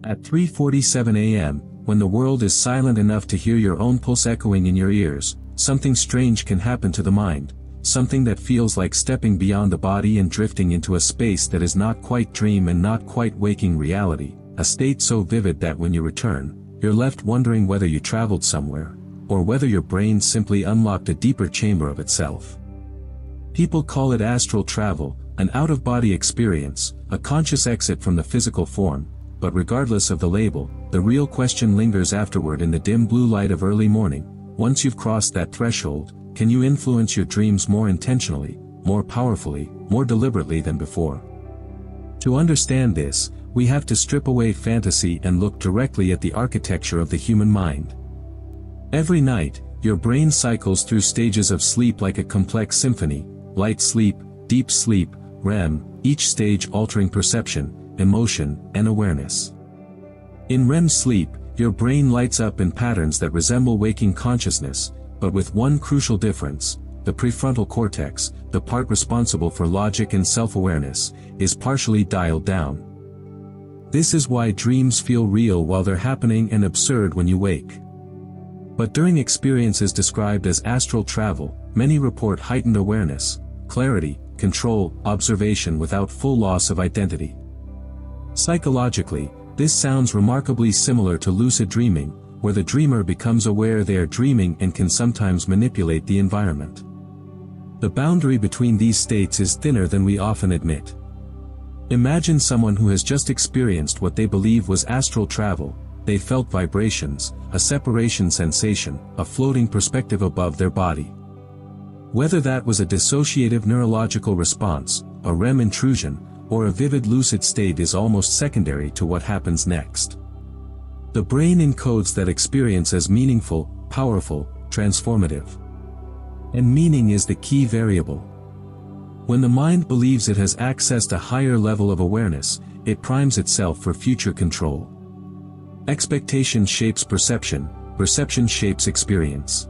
At 3:47 a.m., when the world is silent enough to hear your own pulse echoing in your ears, something strange can happen to the mind, something that feels like stepping beyond the body and drifting into a space that is not quite dream and not quite waking reality, a state so vivid that when you return, you're left wondering whether you traveled somewhere, or whether your brain simply unlocked a deeper chamber of itself. People call it astral travel, an out-of-body experience, a conscious exit from the physical form, but regardless of the label, the real question lingers afterward in the dim blue light of early morning. Once you've crossed that threshold, can you influence your dreams more intentionally, more powerfully, more deliberately than before? To understand this, we have to strip away fantasy and look directly at the architecture of the human mind. Every night, your brain cycles through stages of sleep like a complex symphony: light sleep, deep sleep, REM, each stage altering perception, emotion, and awareness. In REM sleep, your brain lights up in patterns that resemble waking consciousness, but with one crucial difference: the prefrontal cortex, the part responsible for logic and self-awareness, is partially dialed down. This is why dreams feel real while they're happening and absurd when you wake. But during experiences described as astral travel, many report heightened awareness, clarity, control, observation without full loss of identity. Psychologically, this sounds remarkably similar to lucid dreaming, where the dreamer becomes aware they are dreaming and can sometimes manipulate the environment. The boundary between these states is thinner than we often admit. Imagine someone who has just experienced what they believe was astral travel. They felt vibrations, a separation sensation, a floating perspective above their body. Whether that was a dissociative neurological response, a REM intrusion, or a vivid lucid state is almost secondary to what happens next. The brain encodes that experience as meaningful, powerful, transformative. And meaning is the key variable. When the mind believes it has accessed a higher level of awareness, it primes itself for future control. Expectation shapes perception, perception shapes experience.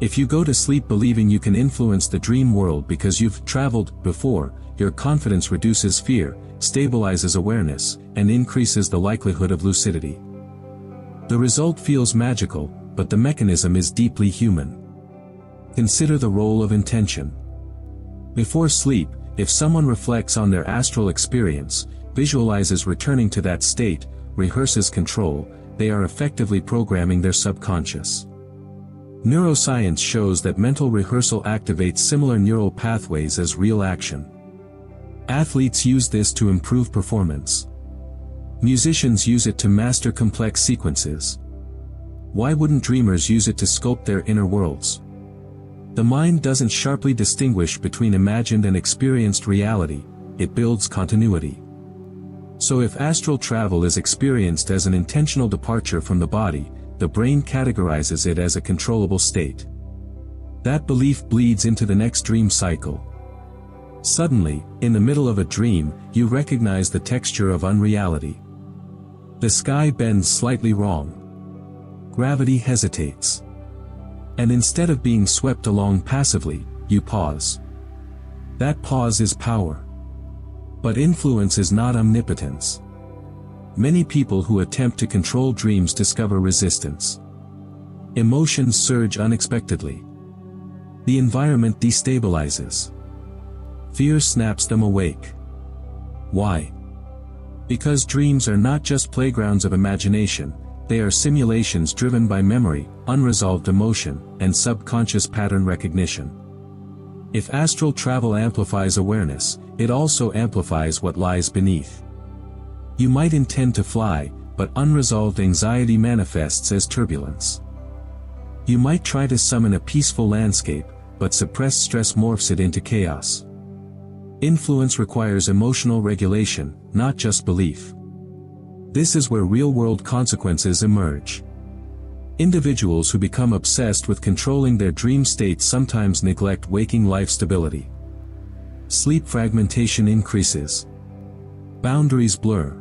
If you go to sleep believing you can influence the dream world because you've traveled before, your confidence reduces fear, stabilizes awareness, and increases the likelihood of lucidity. The result feels magical, but the mechanism is deeply human. Consider the role of intention. Before sleep, if someone reflects on their astral experience, visualizes returning to that state, rehearses control, they are effectively programming their subconscious. Neuroscience shows that mental rehearsal activates similar neural pathways as real action. Athletes use this to improve performance. Musicians use it to master complex sequences. Why wouldn't dreamers use it to sculpt their inner worlds? The mind doesn't sharply distinguish between imagined and experienced reality, it builds continuity. So if astral travel is experienced as an intentional departure from the body, the brain categorizes it as a controllable state. That belief bleeds into the next dream cycle. Suddenly, in the middle of a dream, you recognize the texture of unreality. The sky bends slightly wrong. Gravity hesitates. And instead of being swept along passively, you pause. That pause is power. But influence is not omnipotence. Many people who attempt to control dreams discover resistance. Emotions surge unexpectedly. The environment destabilizes. Fear snaps them awake. Why? Because dreams are not just playgrounds of imagination, they are simulations driven by memory, unresolved emotion, and subconscious pattern recognition. If astral travel amplifies awareness, it also amplifies what lies beneath. You might intend to fly, but unresolved anxiety manifests as turbulence. You might try to summon a peaceful landscape, but suppressed stress morphs it into chaos. Influence requires emotional regulation, not just belief. This is where real-world consequences emerge. Individuals who become obsessed with controlling their dream states sometimes neglect waking life stability. Sleep fragmentation increases. Boundaries blur.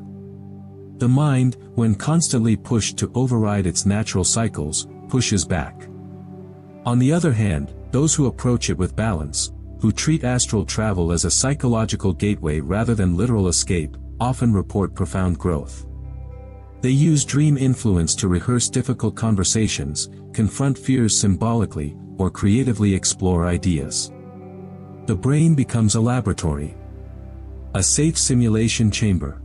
The mind, when constantly pushed to override its natural cycles, pushes back. On the other hand, those who approach it with balance, who treat astral travel as a psychological gateway rather than literal escape, often report profound growth. They use dream influence to rehearse difficult conversations, confront fears symbolically, or creatively explore ideas. The brain becomes a laboratory, a safe simulation chamber.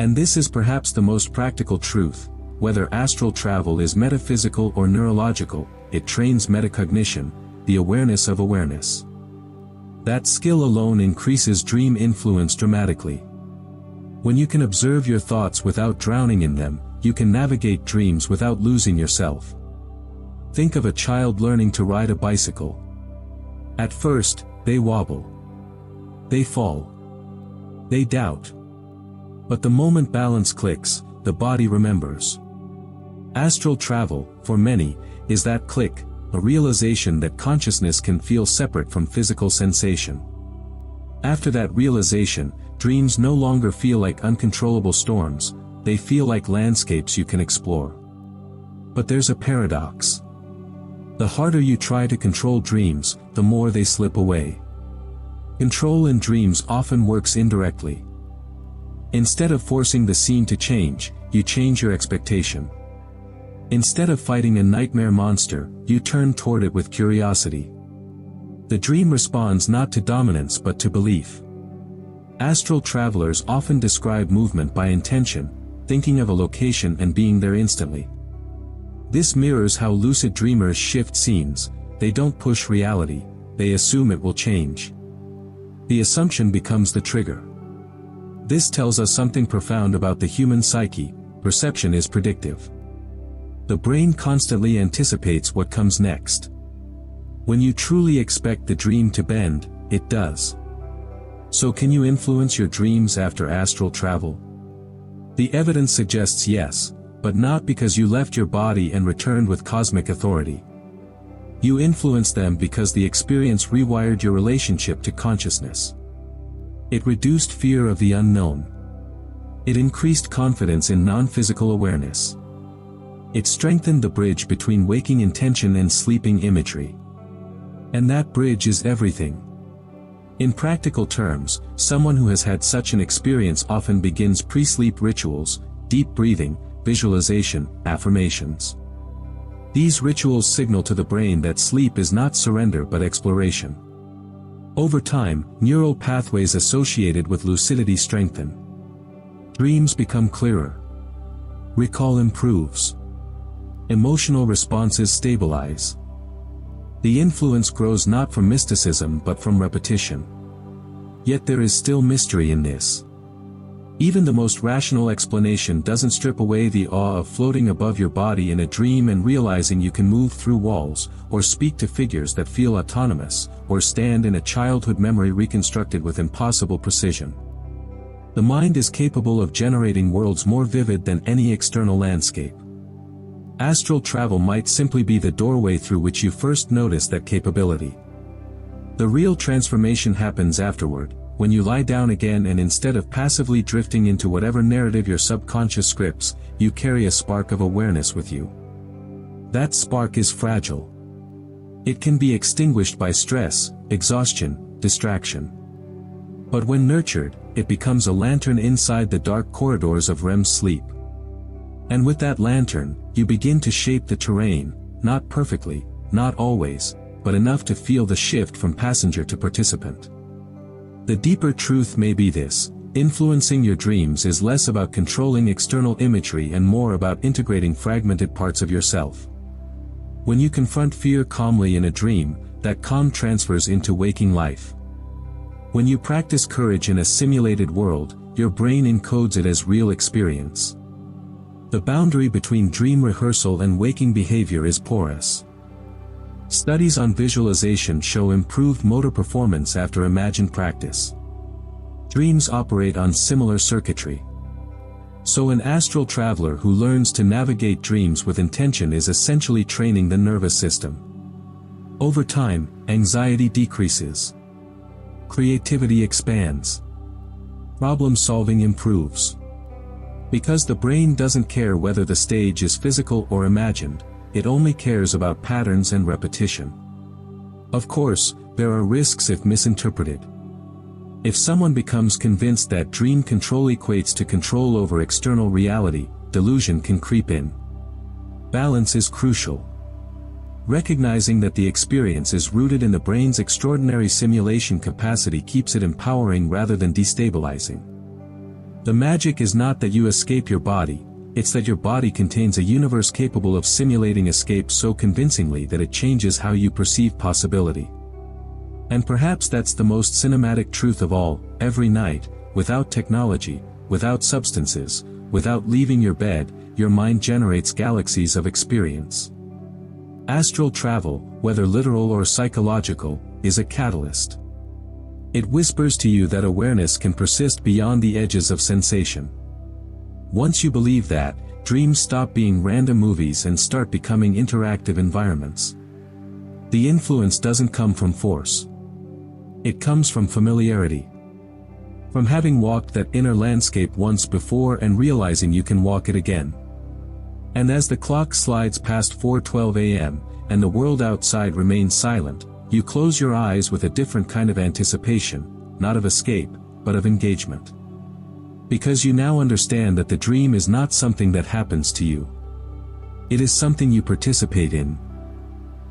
And this is perhaps the most practical truth: whether astral travel is metaphysical or neurological, it trains metacognition, the awareness of awareness. That skill alone increases dream influence dramatically. When you can observe your thoughts without drowning in them, you can navigate dreams without losing yourself. Think of a child learning to ride a bicycle. At first, they wobble. They fall. They doubt. But the moment balance clicks, the body remembers. Astral travel, for many, is that click, a realization that consciousness can feel separate from physical sensation. After that realization, dreams no longer feel like uncontrollable storms, they feel like landscapes you can explore. But there's a paradox. The harder you try to control dreams, the more they slip away. Control in dreams often works indirectly. Instead of forcing the scene to change, you change your expectation. Instead of fighting a nightmare monster, you turn toward it with curiosity. The dream responds not to dominance but to belief. Astral travelers often describe movement by intention, thinking of a location and being there instantly. This mirrors how lucid dreamers shift scenes. They don't push reality, they assume it will change. The assumption becomes the trigger. This tells us something profound about the human psyche: perception is predictive. The brain constantly anticipates what comes next. When you truly expect the dream to bend, it does. So can you influence your dreams after astral travel? The evidence suggests yes, but not because you left your body and returned with cosmic authority. You influenced them because the experience rewired your relationship to consciousness. It reduced fear of the unknown. It increased confidence in non-physical awareness. It strengthened the bridge between waking intention and sleeping imagery. And that bridge is everything. In practical terms, someone who has had such an experience often begins pre-sleep rituals, deep breathing, visualization, affirmations. These rituals signal to the brain that sleep is not surrender but exploration. Over time, neural pathways associated with lucidity strengthen. Dreams become clearer. Recall improves. Emotional responses stabilize. The influence grows not from mysticism but from repetition. Yet there is still mystery in this. Even the most rational explanation doesn't strip away the awe of floating above your body in a dream and realizing you can move through walls, or speak to figures that feel autonomous, or stand in a childhood memory reconstructed with impossible precision. The mind is capable of generating worlds more vivid than any external landscape. Astral travel might simply be the doorway through which you first notice that capability. The real transformation happens afterward, when you lie down again and instead of passively drifting into whatever narrative your subconscious scripts, you carry a spark of awareness with you. That spark is fragile. It can be extinguished by stress, exhaustion, distraction. But when nurtured, it becomes a lantern inside the dark corridors of REM sleep. And with that lantern, you begin to shape the terrain, not perfectly, not always, but enough to feel the shift from passenger to participant. The deeper truth may be this: influencing your dreams is less about controlling external imagery and more about integrating fragmented parts of yourself. When you confront fear calmly in a dream, that calm transfers into waking life. When you practice courage in a simulated world, your brain encodes it as real experience. The boundary between dream rehearsal and waking behavior is porous. Studies on visualization show improved motor performance after imagined practice. Dreams operate on similar circuitry. So an astral traveler who learns to navigate dreams with intention is essentially training the nervous system. Over time, anxiety decreases. Creativity expands. Problem-solving improves. Because the brain doesn't care whether the stage is physical or imagined, it only cares about patterns and repetition. Of course, there are risks if misinterpreted. If someone becomes convinced that dream control equates to control over external reality, delusion can creep in. Balance is crucial. Recognizing that the experience is rooted in the brain's extraordinary simulation capacity keeps it empowering rather than destabilizing. The magic is not that you escape your body, it's that your body contains a universe capable of simulating escape so convincingly that it changes how you perceive possibility. And perhaps that's the most cinematic truth of all. Every night, without technology, without substances, without leaving your bed, your mind generates galaxies of experience. Astral travel, whether literal or psychological, is a catalyst. It whispers to you that awareness can persist beyond the edges of sensation. Once you believe that, dreams stop being random movies and start becoming interactive environments. The influence doesn't come from force. It comes from familiarity. From having walked that inner landscape once before and realizing you can walk it again. And as the clock slides past 4:12 a.m., and the world outside remains silent, you close your eyes with a different kind of anticipation, not of escape, but of engagement. Because you now understand that the dream is not something that happens to you. It is something you participate in.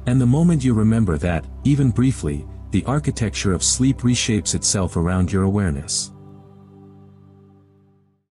And the moment you remember that, even briefly, the architecture of sleep reshapes itself around your awareness.